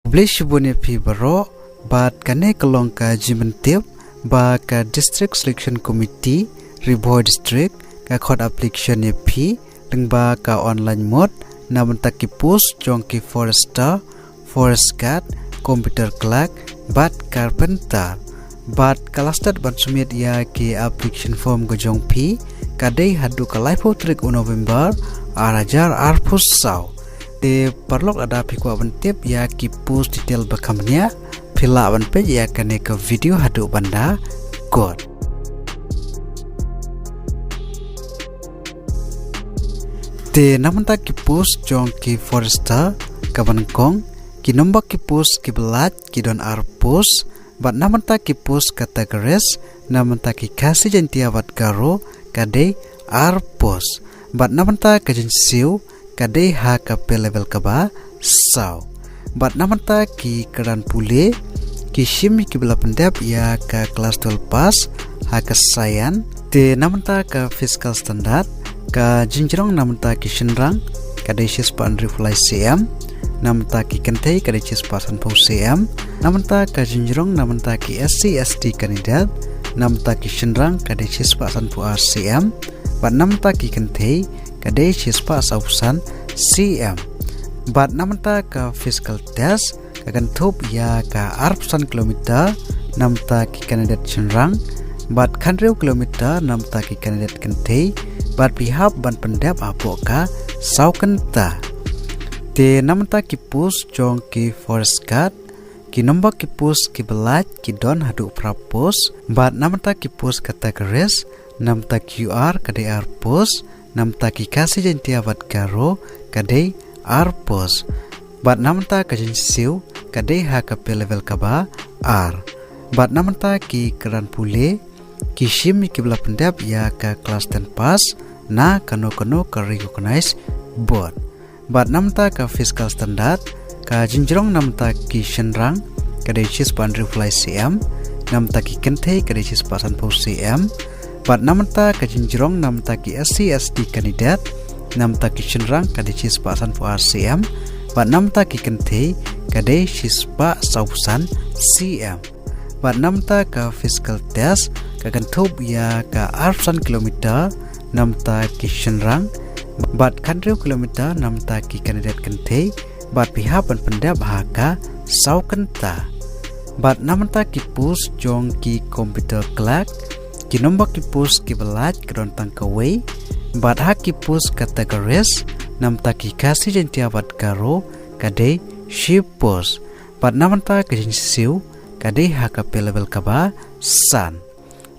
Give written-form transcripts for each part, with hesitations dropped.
Bleshibone pi baro bat kane kelong ka jimentip ba ka district selection committee Riboy district ka khot application ye pi lengba ka online mode namun taki post jong ki forester forest guard computer clerk bat carpenter bat kalastat ban sumit ya ki application form go jong pi kadai hadu ka live trik November arajar arpus sau de perlok ada pikwa bentip ya ki post detail bakamnya pila ban pe ya kane ke video hadu banda god de namun tak ki post jong ki forester kaban kong ki nombak ki post ki belat ki don arpus bat namun tak ki post kategoris namun tak ki kasih jentia wat garo kade arpus bat namun tak kajin siu kadai ha ka pe level ka ba sau bat namanta ki keran pule ki shim ki bela pendap ya ka kelas 12 pas ha ka sayan te namanta ka fiscal standard ka jinjrong namanta ki shinrang kadai sis pa andrifulai cm namanta ki kentai kadai sis pa san pau cm namanta ka jinjrong namanta ki SC ST kandidat namanta ki shinrang kadai sis pa san pau cm bat namanta ki kentai kadai sispa sausan cm bat namanta ka physical test kagan thup ya ka arpsan kilometer namta ki kandidat chenrang bat khandreu kilometer namta ki kandidat kentei bat pihap ban pendap apo ka saukenta te namta ki pus jong ki forest guard ki nombak ki pus ki belat ki don hadu prapus bat namta ki pus kategoris namta QR kadai arpus namta ki kasih jentia bat garo kadai arpus bat namta kajin siu kadai ha ka pe level kaba r bat namta ki keran pule ki shim ki bela pendap ya ka kelas 10 pas na kano ka recognize board bat namta ka fiscal standard ka jinjrong namta ki shenrang kadai chis pandri fly cm namta ki kentei kadai chis pasan pau cm bat namta ka jinjrong namta ki SC ST kandidat namta ki shenrang kadai chis pasan pau cm bat namta ki kentei kadai chis pa sausan cm bat namta ka fiscal test ka kantup ya ka arpsan kilometer namta ki shenrang bat kandreu kilometer namta ki kandidat kentei bat pihak ban pendap haka saukenta bat namta ki pus jong ki computer clerk ki nombak ki pus ki belat kron tangkawai bat hak ki pus kategoris namta ki kasih jentia bat garo kadai shipus bat namta ki jinsiu kadai hak pe level kaba san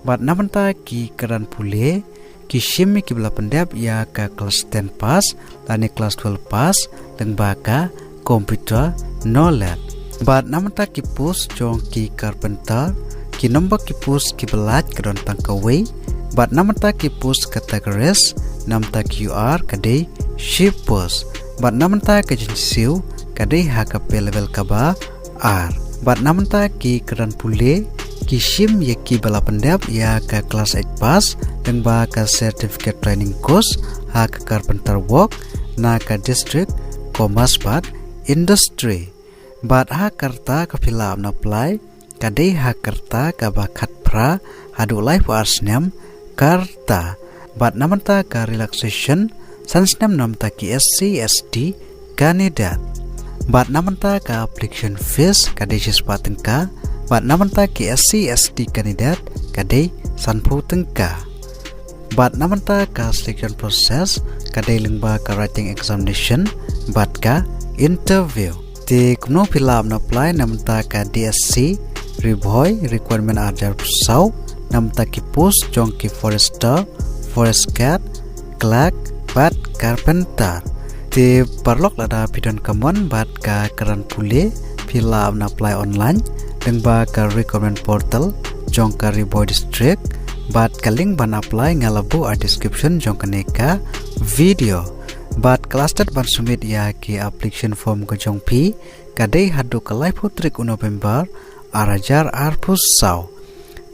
bat namta ki keran pule ki shimi ki bela pendap ya ka kelas 10 pas lani kelas 12 pas dan baka komputer knowledge bat namta ki pus jong ki carpenter ki nombak ki pus ki belat kron tangkawai bat namta ki pus kategoris namta QR kadai shipus bat namta ka jinsiu kadai HKP level kaba R bat namta ki keran pule ki shim ya ki bala pendap ya ka kelas 8 pas dan ba ka certificate training course ha ka carpenter work na ka district commerce bat industry bat ha karta ka pila amna apply kadai ha karta ka bakat pra hadu life arsnyam karta bat namanta ka relaxation sansnam namta ki SC ST kandidat bat namanta ka application fees kadai sispa tengka bat namanta ki SC ST kandidat kadai sanpu tengka bat namanta ka selection process kadai lengba ka writing examination bat ka interview te kumno pila amna apply namta ka DSC Riboy requirement ajar pusau namta ki post jong ki forester forest guard clerk bat carpenter te parlok lada pidon kamon bat ka keran pule pila amna apply online dan ba ka requirement portal jong ka Riboy district bat kaling ban apply ngalabu a description jong kaneka video bat cluster ban sumit ya ki application form ko jong pi kadai hadu ka live trik November arajar arpus sau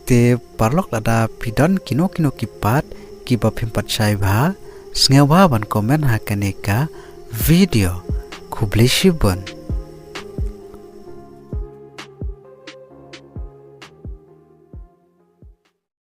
te parlok lada pidon kino kipat ki bapimpat saibha sngewa ban komen ha kaneka video kublishibon